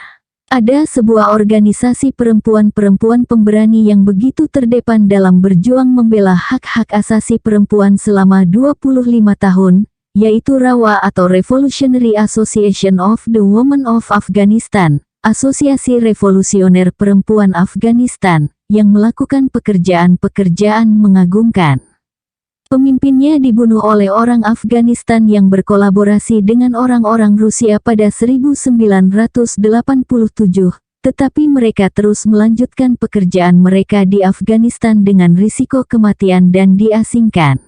Ada sebuah organisasi perempuan-perempuan pemberani yang begitu terdepan dalam berjuang membela hak-hak asasi perempuan selama 25 tahun, yaitu RAWA atau Revolutionary Association of the Women of Afghanistan, Asosiasi Revolusioner Perempuan Afghanistan, yang melakukan pekerjaan-pekerjaan mengagumkan. Pemimpinnya dibunuh oleh orang Afghanistan yang berkolaborasi dengan orang-orang Rusia pada 1987, tetapi mereka terus melanjutkan pekerjaan mereka di Afghanistan dengan risiko kematian dan diasingkan.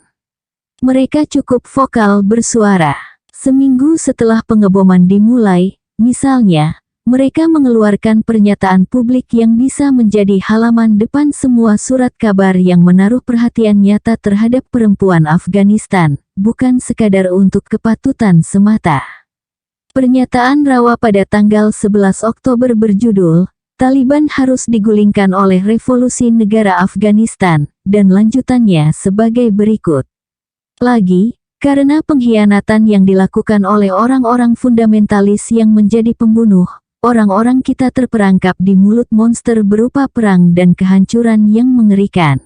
Mereka cukup vokal bersuara. Seminggu setelah pengeboman dimulai, misalnya, mereka mengeluarkan pernyataan publik yang bisa menjadi halaman depan semua surat kabar yang menaruh perhatian nyata terhadap perempuan Afghanistan, bukan sekadar untuk kepatutan semata. Pernyataan RAWA pada tanggal 11 Oktober berjudul, Taliban harus digulingkan oleh revolusi negara Afghanistan, dan lanjutannya sebagai berikut. Lagi, karena pengkhianatan yang dilakukan oleh orang-orang fundamentalis yang menjadi pembunuh, orang-orang kita terperangkap di mulut monster berupa perang dan kehancuran yang mengerikan.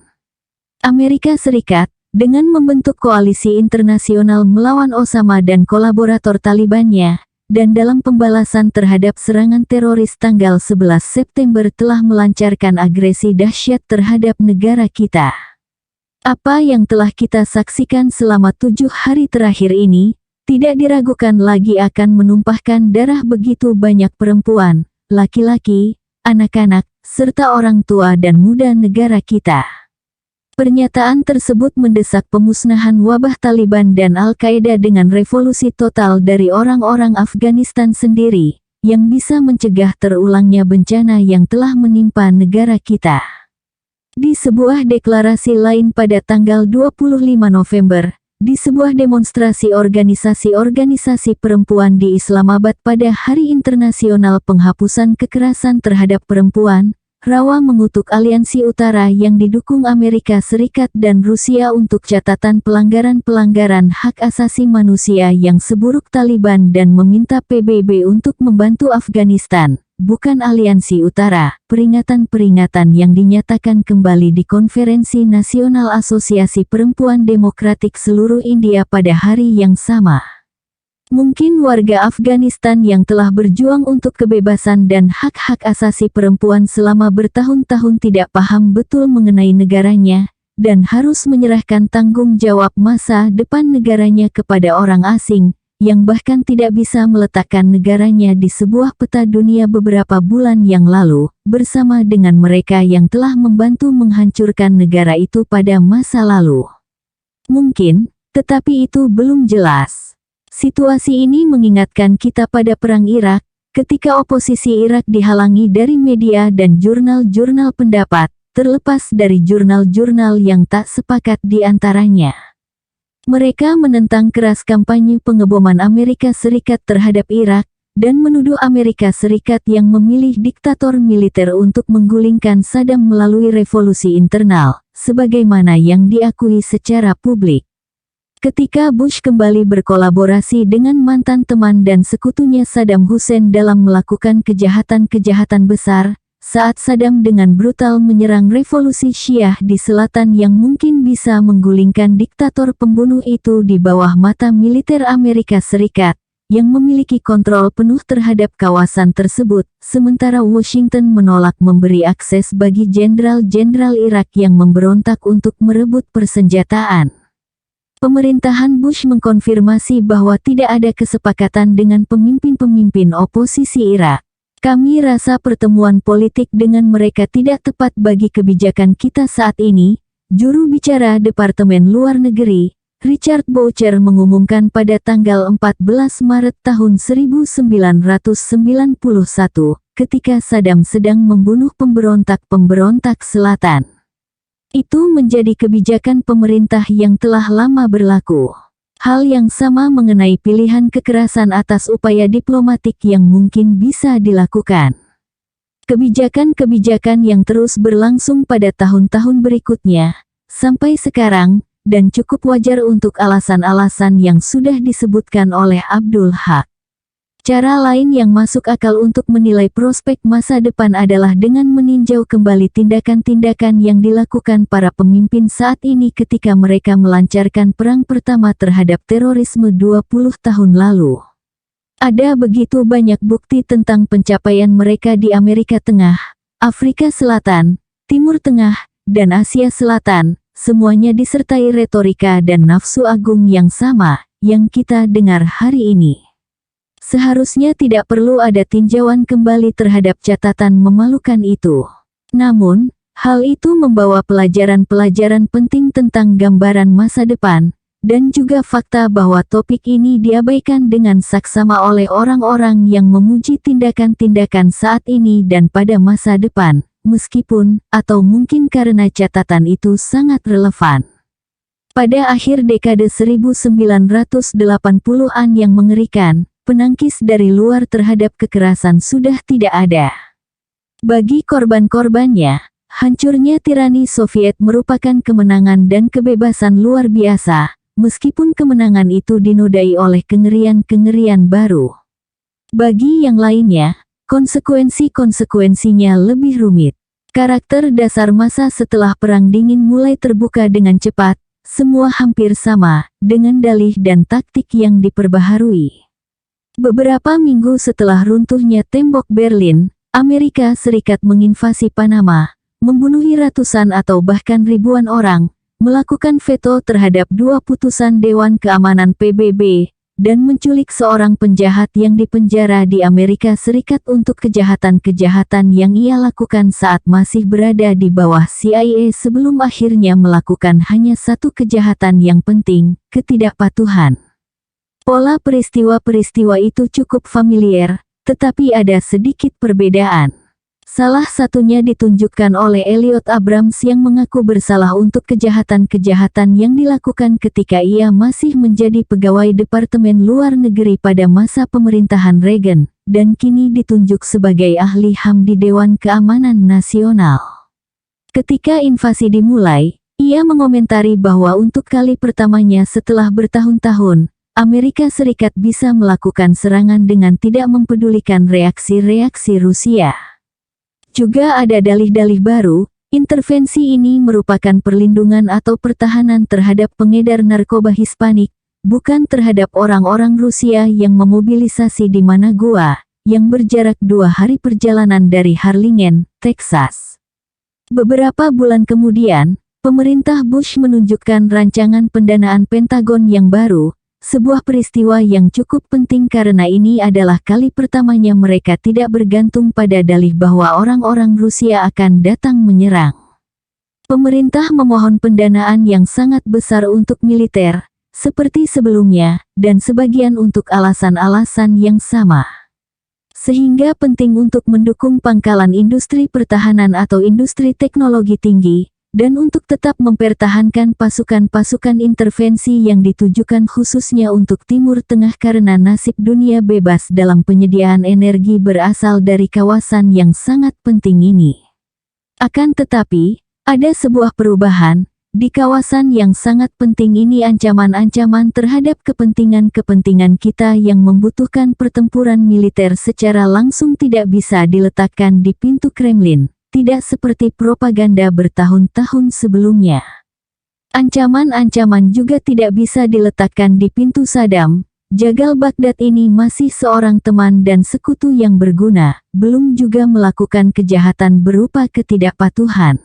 Amerika Serikat, dengan membentuk koalisi internasional melawan Osama dan kolaborator Talibannya, dan dalam pembalasan terhadap serangan teroris tanggal 11 September telah melancarkan agresi dahsyat terhadap negara kita. Apa yang telah kita saksikan selama 7 hari terakhir ini, tidak diragukan lagi akan menumpahkan darah begitu banyak perempuan, laki-laki, anak-anak, serta orang tua dan muda negara kita. Pernyataan tersebut mendesak pemusnahan wabah Taliban dan Al-Qaeda dengan revolusi total dari orang-orang Afghanistan sendiri, yang bisa mencegah terulangnya bencana yang telah menimpa negara kita. Di sebuah deklarasi lain pada tanggal 25 November, di sebuah demonstrasi organisasi-organisasi perempuan di Islamabad pada Hari Internasional Penghapusan Kekerasan Terhadap Perempuan, Rawa mengutuk Aliansi Utara yang didukung Amerika Serikat dan Rusia untuk catatan pelanggaran-pelanggaran hak asasi manusia yang seburuk Taliban dan meminta PBB untuk membantu Afghanistan, bukan Aliansi Utara. Peringatan-peringatan yang dinyatakan kembali di Konferensi Nasional Asosiasi Perempuan Demokratik seluruh India pada hari yang sama. Mungkin warga Afghanistan yang telah berjuang untuk kebebasan dan hak-hak asasi perempuan selama bertahun-tahun tidak paham betul mengenai negaranya, dan harus menyerahkan tanggung jawab masa depan negaranya kepada orang asing, yang bahkan tidak bisa meletakkan negaranya di sebuah peta dunia beberapa bulan yang lalu, bersama dengan mereka yang telah membantu menghancurkan negara itu pada masa lalu. Mungkin, tetapi itu belum jelas. Situasi ini mengingatkan kita pada Perang Irak, ketika oposisi Irak dihalangi dari media dan jurnal-jurnal pendapat, terlepas dari jurnal-jurnal yang tak sepakat di antaranya. Mereka menentang keras kampanye pengeboman Amerika Serikat terhadap Irak, dan menuduh Amerika Serikat yang memilih diktator militer untuk menggulingkan Saddam melalui revolusi internal, sebagaimana yang diakui secara publik. Ketika Bush kembali berkolaborasi dengan mantan teman dan sekutunya Saddam Hussein dalam melakukan kejahatan-kejahatan besar, saat Saddam dengan brutal menyerang revolusi Syiah di selatan yang mungkin bisa menggulingkan diktator pembunuh itu di bawah mata militer Amerika Serikat, yang memiliki kontrol penuh terhadap kawasan tersebut, sementara Washington menolak memberi akses bagi jenderal-jenderal Irak yang memberontak untuk merebut persenjataan. Pemerintahan Bush mengkonfirmasi bahwa tidak ada kesepakatan dengan pemimpin-pemimpin oposisi Irak. Kami rasa pertemuan politik dengan mereka tidak tepat bagi kebijakan kita saat ini, juru bicara Departemen Luar Negeri, Richard Boucher mengumumkan pada tanggal 14 Maret tahun 1991, ketika Saddam sedang membunuh pemberontak-pemberontak selatan. Itu menjadi kebijakan pemerintah yang telah lama berlaku. Hal yang sama mengenai pilihan kekerasan atas upaya diplomatik yang mungkin bisa dilakukan. Kebijakan-kebijakan yang terus berlangsung pada tahun-tahun berikutnya, sampai sekarang, dan cukup wajar untuk alasan-alasan yang sudah disebutkan oleh Abdul Haq. Cara lain yang masuk akal untuk menilai prospek masa depan adalah dengan meninjau kembali tindakan-tindakan yang dilakukan para pemimpin saat ini ketika mereka melancarkan perang pertama terhadap terorisme 20 tahun lalu. Ada begitu banyak bukti tentang pencapaian mereka di Amerika Tengah, Afrika Selatan, Timur Tengah, dan Asia Selatan, semuanya disertai retorika dan nafsu agung yang sama, yang kita dengar hari ini. Seharusnya tidak perlu ada tinjauan kembali terhadap catatan memalukan itu. Namun, hal itu membawa pelajaran-pelajaran penting tentang gambaran masa depan, dan juga fakta bahwa topik ini diabaikan dengan saksama oleh orang-orang yang memuji tindakan-tindakan saat ini dan pada masa depan, meskipun, atau mungkin karena catatan itu sangat relevan. Pada akhir dekade 1980-an yang mengerikan, penangkis dari luar terhadap kekerasan sudah tidak ada. Bagi korban-korbannya, hancurnya tirani Soviet merupakan kemenangan dan kebebasan luar biasa, meskipun kemenangan itu dinodai oleh kengerian-kengerian baru. Bagi yang lainnya, konsekuensi-konsekuensinya lebih rumit. Karakter dasar masa setelah Perang Dingin mulai terbuka dengan cepat, semua hampir sama, dengan dalih dan taktik yang diperbaharui. Beberapa minggu setelah runtuhnya tembok Berlin, Amerika Serikat menginvasi Panama, membunuh ratusan atau bahkan ribuan orang, melakukan veto terhadap 2 putusan Dewan Keamanan PBB, dan menculik seorang penjahat yang dipenjara di Amerika Serikat untuk kejahatan-kejahatan yang ia lakukan saat masih berada di bawah CIA sebelum akhirnya melakukan hanya satu kejahatan yang penting, ketidakpatuhan. Pola peristiwa-peristiwa itu cukup familiar, tetapi ada sedikit perbedaan. Salah satunya ditunjukkan oleh Elliot Abrams yang mengaku bersalah untuk kejahatan-kejahatan yang dilakukan ketika ia masih menjadi pegawai Departemen Luar Negeri pada masa pemerintahan Reagan, dan kini ditunjuk sebagai ahli HAM di Dewan Keamanan Nasional. Ketika invasi dimulai, ia mengomentari bahwa untuk kali pertamanya setelah bertahun-tahun, Amerika Serikat bisa melakukan serangan dengan tidak mempedulikan reaksi-reaksi Rusia. Juga ada dalih-dalih baru, intervensi ini merupakan perlindungan atau pertahanan terhadap pengedar narkoba Hispanik, bukan terhadap orang-orang Rusia yang memobilisasi di Managua, yang berjarak 2 hari perjalanan dari Harlingen, Texas. Beberapa bulan kemudian, pemerintah Bush menunjukkan rancangan pendanaan Pentagon yang baru, sebuah peristiwa yang cukup penting karena ini adalah kali pertamanya mereka tidak bergantung pada dalih bahwa orang-orang Rusia akan datang menyerang. Pemerintah memohon pendanaan yang sangat besar untuk militer, seperti sebelumnya, dan sebagian untuk alasan-alasan yang sama. Sehingga penting untuk mendukung pangkalan industri pertahanan atau industri teknologi tinggi, dan untuk tetap mempertahankan pasukan-pasukan intervensi yang ditujukan khususnya untuk Timur Tengah karena nasib dunia bebas dalam penyediaan energi berasal dari kawasan yang sangat penting ini. Akan tetapi, ada sebuah perubahan, di kawasan yang sangat penting ini ancaman-ancaman terhadap kepentingan-kepentingan kita yang membutuhkan pertempuran militer secara langsung tidak bisa diletakkan di pintu Kremlin. Tidak seperti propaganda bertahun-tahun sebelumnya. Ancaman-ancaman juga tidak bisa diletakkan di pintu Saddam. Jagal Baghdad ini masih seorang teman dan sekutu yang berguna, belum juga melakukan kejahatan berupa ketidakpatuhan.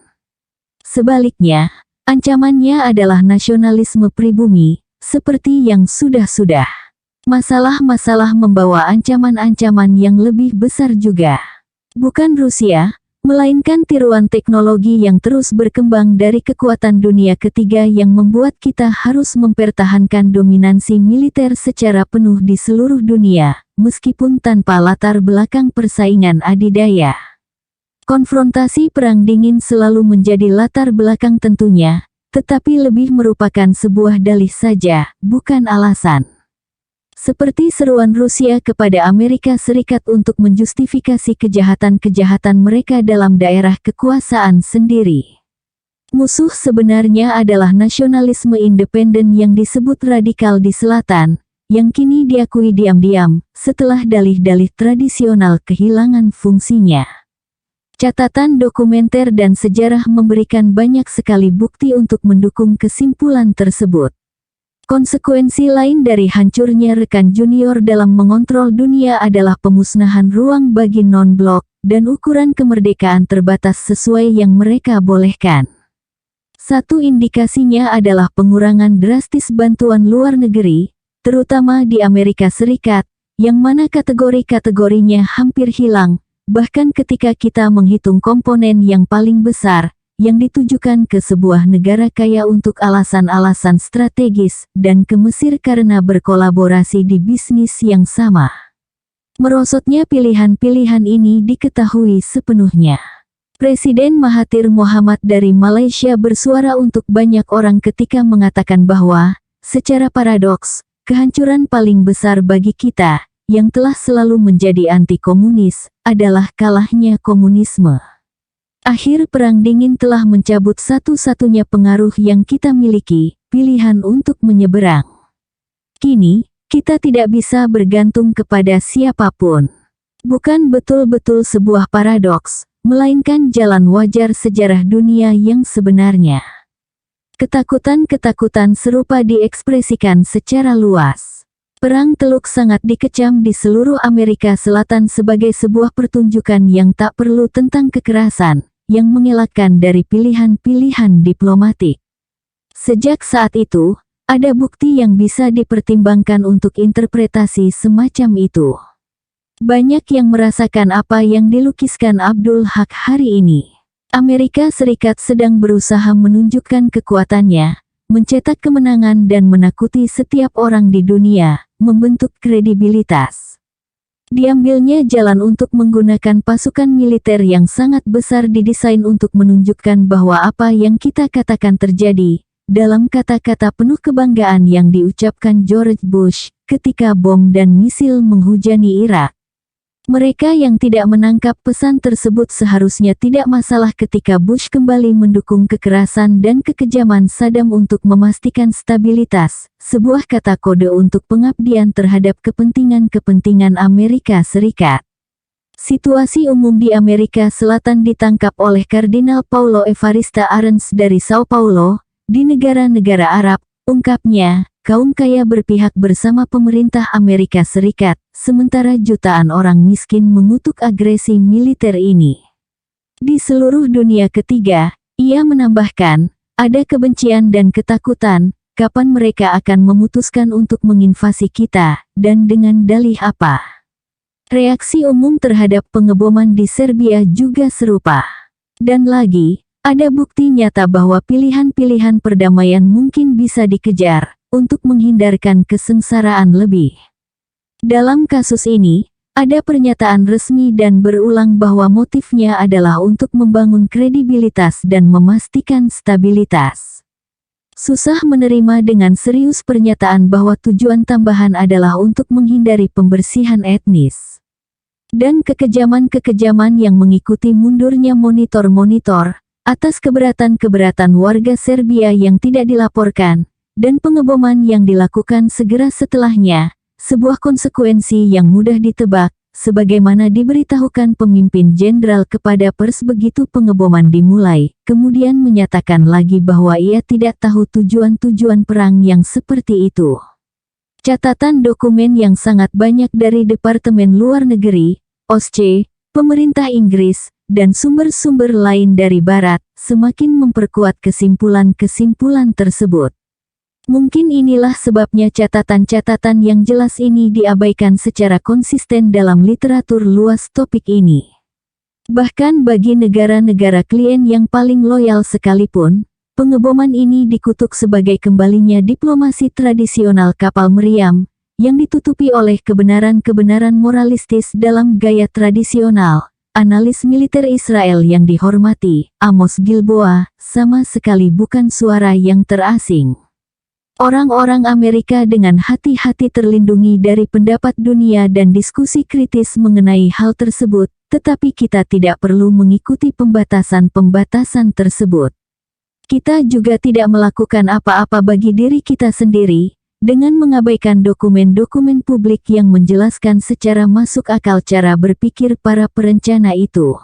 Sebaliknya, ancamannya adalah nasionalisme pribumi, seperti yang sudah-sudah. Masalah-masalah membawa ancaman-ancaman yang lebih besar juga. Bukan Rusia, melainkan tiruan teknologi yang terus berkembang dari kekuatan dunia ketiga yang membuat kita harus mempertahankan dominansi militer secara penuh di seluruh dunia, meskipun tanpa latar belakang persaingan adidaya. Konfrontasi perang dingin selalu menjadi latar belakang tentunya, tetapi lebih merupakan sebuah dalih saja, bukan alasan. Seperti seruan Rusia kepada Amerika Serikat untuk menjustifikasi kejahatan-kejahatan mereka dalam daerah kekuasaan sendiri. Musuh sebenarnya adalah nasionalisme independen yang disebut radikal di selatan, yang kini diakui diam-diam, setelah dalih-dalih tradisional kehilangan fungsinya. Catatan dokumenter dan sejarah memberikan banyak sekali bukti untuk mendukung kesimpulan tersebut. Konsekuensi lain dari hancurnya rekan junior dalam mengontrol dunia adalah pemusnahan ruang bagi non-blok, dan ukuran kemerdekaan terbatas sesuai yang mereka bolehkan. Satu indikasinya adalah pengurangan drastis bantuan luar negeri, terutama di Amerika Serikat, yang mana kategori-kategorinya hampir hilang, bahkan ketika kita menghitung komponen yang paling besar, yang ditujukan ke sebuah negara kaya untuk alasan-alasan strategis, dan ke Mesir karena berkolaborasi di bisnis yang sama. Merosotnya pilihan-pilihan ini diketahui sepenuhnya. Presiden Mahathir Mohamad dari Malaysia bersuara untuk banyak orang ketika mengatakan bahwa, secara paradoks, kehancuran paling besar bagi kita, yang telah selalu menjadi anti-komunis, adalah kalahnya komunisme. Akhir Perang Dingin telah mencabut satu-satunya pengaruh yang kita miliki, pilihan untuk menyeberang. Kini, kita tidak bisa bergantung kepada siapapun. Bukan betul-betul sebuah paradoks, melainkan jalan wajar sejarah dunia yang sebenarnya. Ketakutan-ketakutan serupa diekspresikan secara luas. Perang Teluk sangat dikecam di seluruh Amerika Selatan sebagai sebuah pertunjukan yang tak perlu tentang kekerasan, yang mengelakkan dari pilihan-pilihan diplomatik. Sejak saat itu, ada bukti yang bisa dipertimbangkan untuk interpretasi semacam itu. Banyak yang merasakan apa yang dilukiskan Abdul Haq hari ini. Amerika Serikat sedang berusaha menunjukkan kekuatannya, mencetak kemenangan dan menakuti setiap orang di dunia, membentuk kredibilitas. Diambilnya jalan untuk menggunakan pasukan militer yang sangat besar didesain untuk menunjukkan bahwa apa yang kita katakan terjadi, dalam kata-kata penuh kebanggaan yang diucapkan George Bush, ketika bom dan misil menghujani Irak. Mereka yang tidak menangkap pesan tersebut seharusnya tidak masalah ketika Bush kembali mendukung kekerasan dan kekejaman Saddam untuk memastikan stabilitas, sebuah kata kode untuk pengabdian terhadap kepentingan-kepentingan Amerika Serikat. Situasi umum di Amerika Selatan ditangkap oleh Kardinal Paulo Evarista Arens dari Sao Paulo, di negara-negara Arab, ungkapnya. Kaum kaya berpihak bersama pemerintah Amerika Serikat, sementara jutaan orang miskin mengutuk agresi militer ini. Di seluruh dunia ketiga, ia menambahkan, ada kebencian dan ketakutan, kapan mereka akan memutuskan untuk menginvasi kita, dan dengan dalih apa. Reaksi umum terhadap pengeboman di Serbia juga serupa. Dan lagi, ada bukti nyata bahwa pilihan-pilihan perdamaian mungkin bisa dikejar, untuk menghindarkan kesengsaraan lebih. Dalam kasus ini, ada pernyataan resmi dan berulang bahwa motifnya adalah untuk membangun kredibilitas dan memastikan stabilitas. Susah menerima dengan serius pernyataan bahwa tujuan tambahan adalah untuk menghindari pembersihan etnis. Dan kekejaman-kekejaman yang mengikuti mundurnya monitor-monitor, atas keberatan-keberatan warga Serbia yang tidak dilaporkan, dan pengeboman yang dilakukan segera setelahnya, sebuah konsekuensi yang mudah ditebak, sebagaimana diberitahukan pemimpin jenderal kepada pers begitu pengeboman dimulai, kemudian menyatakan lagi bahwa ia tidak tahu tujuan-tujuan perang yang seperti itu. Catatan dokumen yang sangat banyak dari Departemen Luar Negeri, OSCE, pemerintah Inggris, dan sumber-sumber lain dari Barat, semakin memperkuat kesimpulan-kesimpulan tersebut. Mungkin inilah sebabnya catatan-catatan yang jelas ini diabaikan secara konsisten dalam literatur luas topik ini. Bahkan bagi negara-negara klien yang paling loyal sekalipun, pengeboman ini dikutuk sebagai kembalinya diplomasi tradisional kapal meriam, yang ditutupi oleh kebenaran-kebenaran moralistis dalam gaya tradisional. Analis militer Israel yang dihormati, Amos Gilboa, sama sekali bukan suara yang terasing. Orang-orang Amerika dengan hati-hati terlindungi dari pendapat dunia dan diskusi kritis mengenai hal tersebut, tetapi kita tidak perlu mengikuti pembatasan-pembatasan tersebut. Kita juga tidak melakukan apa-apa bagi diri kita sendiri, dengan mengabaikan dokumen-dokumen publik yang menjelaskan secara masuk akal cara berpikir para perencana itu.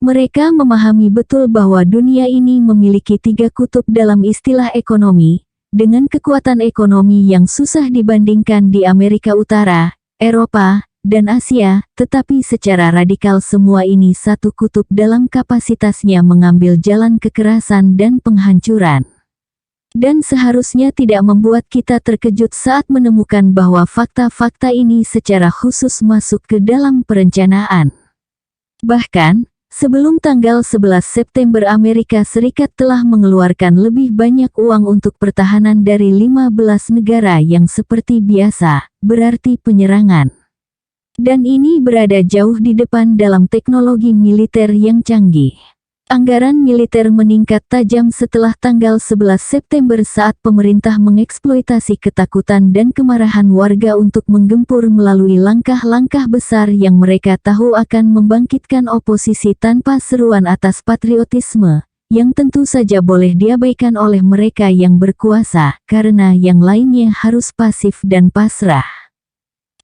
Mereka memahami betul bahwa dunia ini memiliki 3 kutub dalam istilah ekonomi, dengan kekuatan ekonomi yang susah dibandingkan di Amerika Utara, Eropa, dan Asia, tetapi secara radikal semua ini satu kutub dalam kapasitasnya mengambil jalan kekerasan dan penghancuran. Dan seharusnya tidak membuat kita terkejut saat menemukan bahwa fakta-fakta ini secara khusus masuk ke dalam perencanaan. Bahkan, sebelum tanggal 11 September Amerika Serikat telah mengeluarkan lebih banyak uang untuk pertahanan dari 15 negara yang seperti biasa, berarti penyerangan. Dan ini berada jauh di depan dalam teknologi militer yang canggih. Anggaran militer meningkat tajam setelah tanggal 11 September saat pemerintah mengeksploitasi ketakutan dan kemarahan warga untuk menggempur melalui langkah-langkah besar yang mereka tahu akan membangkitkan oposisi tanpa seruan atas patriotisme, yang tentu saja boleh diabaikan oleh mereka yang berkuasa, karena yang lainnya harus pasif dan pasrah.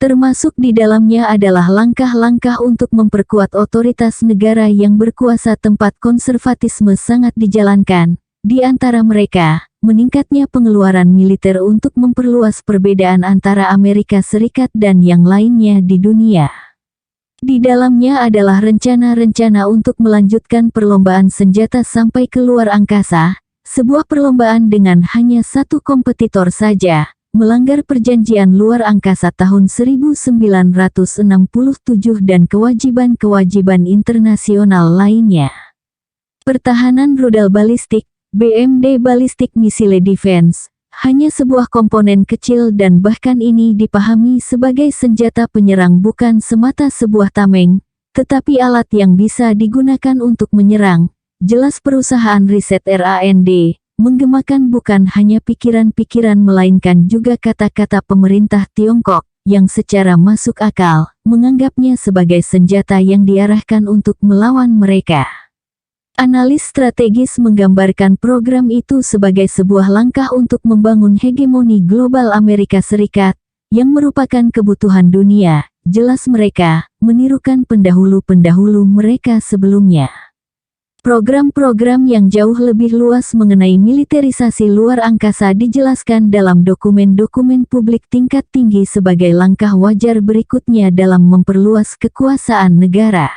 Termasuk di dalamnya adalah langkah-langkah untuk memperkuat otoritas negara yang berkuasa tempat konservatisme sangat dijalankan. Di antara mereka, meningkatnya pengeluaran militer untuk memperluas perbedaan antara Amerika Serikat dan yang lainnya di dunia. Di dalamnya adalah rencana-rencana untuk melanjutkan perlombaan senjata sampai ke luar angkasa, sebuah perlombaan dengan hanya satu kompetitor saja, melanggar perjanjian luar angkasa tahun 1967 dan kewajiban-kewajiban internasional lainnya. Pertahanan rudal balistik, BMD Ballistic Missile Defense, hanya sebuah komponen kecil dan bahkan ini dipahami sebagai senjata penyerang bukan semata sebuah tameng, tetapi alat yang bisa digunakan untuk menyerang. Jelas perusahaan riset RAND menggemakan bukan hanya pikiran-pikiran melainkan juga kata-kata pemerintah Tiongkok yang secara masuk akal menganggapnya sebagai senjata yang diarahkan untuk melawan mereka. Analis strategis menggambarkan program itu sebagai sebuah langkah untuk membangun hegemoni global Amerika Serikat yang merupakan kebutuhan dunia. Jelas mereka menirukan pendahulu-pendahulu mereka sebelumnya. Program-program yang jauh lebih luas mengenai militerisasi luar angkasa dijelaskan dalam dokumen-dokumen publik tingkat tinggi sebagai langkah wajar berikutnya dalam memperluas kekuasaan negara.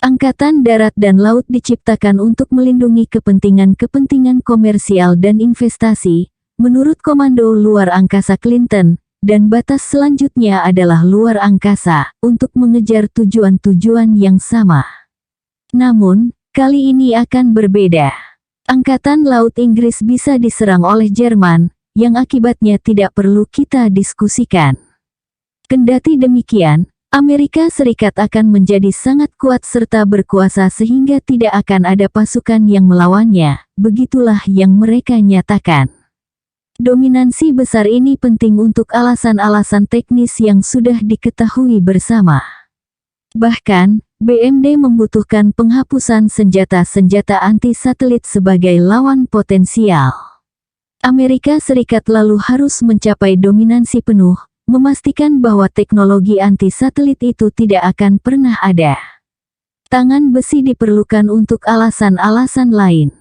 Angkatan darat dan laut diciptakan untuk melindungi kepentingan-kepentingan komersial dan investasi, menurut Komando Luar Angkasa Clinton, dan batas selanjutnya adalah luar angkasa, untuk mengejar tujuan-tujuan yang sama. Namun, kali ini akan berbeda. Angkatan Laut Inggris bisa diserang oleh Jerman, yang akibatnya tidak perlu kita diskusikan. Kendati demikian, Amerika Serikat akan menjadi sangat kuat serta berkuasa sehingga tidak akan ada pasukan yang melawannya, begitulah yang mereka nyatakan. Dominansi besar ini penting untuk alasan-alasan teknis yang sudah diketahui bersama. Bahkan, BMD membutuhkan penghapusan senjata-senjata anti-satelit sebagai lawan potensial. Amerika Serikat lalu harus mencapai dominansi penuh, memastikan bahwa teknologi anti-satelit itu tidak akan pernah ada. Tangan besi diperlukan untuk alasan-alasan lain.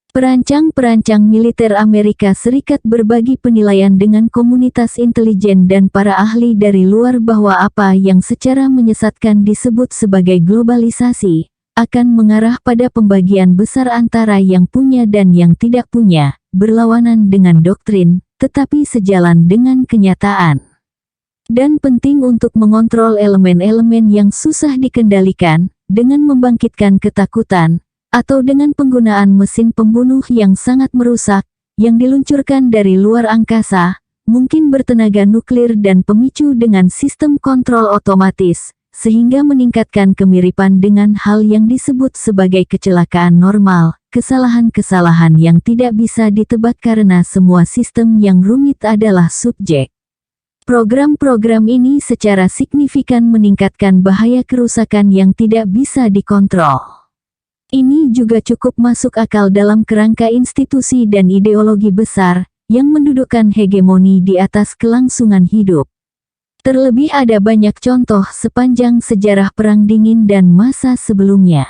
Perancang-perancang militer Amerika Serikat berbagi penilaian dengan komunitas intelijen dan para ahli dari luar bahwa apa yang secara menyesatkan disebut sebagai globalisasi, akan mengarah pada pembagian besar antara yang punya dan yang tidak punya, berlawanan dengan doktrin, tetapi sejalan dengan kenyataan. Dan penting untuk mengontrol elemen-elemen yang susah dikendalikan, dengan membangkitkan ketakutan, atau dengan penggunaan mesin pembunuh yang sangat merusak, yang diluncurkan dari luar angkasa, mungkin bertenaga nuklir dan pemicu dengan sistem kontrol otomatis, sehingga meningkatkan kemiripan dengan hal yang disebut sebagai kecelakaan normal, kesalahan-kesalahan yang tidak bisa ditebak karena semua sistem yang rumit adalah subjek. Program-program ini secara signifikan meningkatkan bahaya kerusakan yang tidak bisa dikontrol. Ini juga cukup masuk akal dalam kerangka institusi dan ideologi besar, yang mendudukkan hegemoni di atas kelangsungan hidup. Terlebih ada banyak contoh sepanjang sejarah Perang Dingin dan masa sebelumnya.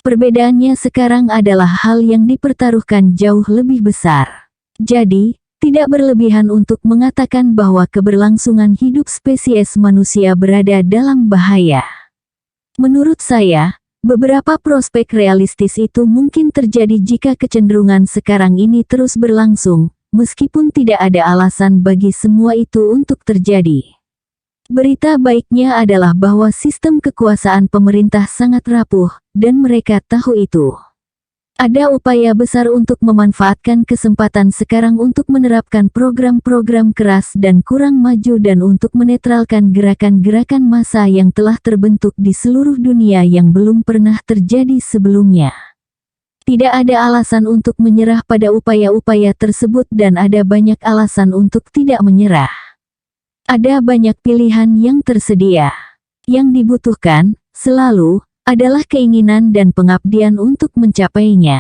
Perbedaannya sekarang adalah hal yang dipertaruhkan jauh lebih besar. Jadi, tidak berlebihan untuk mengatakan bahwa keberlangsungan hidup spesies manusia berada dalam bahaya. Menurut saya, beberapa prospek realistis itu mungkin terjadi jika kecenderungan sekarang ini terus berlangsung, meskipun tidak ada alasan bagi semua itu untuk terjadi. Berita baiknya adalah bahwa sistem kekuasaan pemerintah sangat rapuh, dan mereka tahu itu. Ada upaya besar untuk memanfaatkan kesempatan sekarang untuk menerapkan program-program keras dan kurang maju dan untuk menetralkan gerakan-gerakan massa yang telah terbentuk di seluruh dunia yang belum pernah terjadi sebelumnya. Tidak ada alasan untuk menyerah pada upaya-upaya tersebut dan ada banyak alasan untuk tidak menyerah. Ada banyak pilihan yang tersedia. Yang dibutuhkan, selalu, adalah keinginan dan pengabdian untuk mencapainya.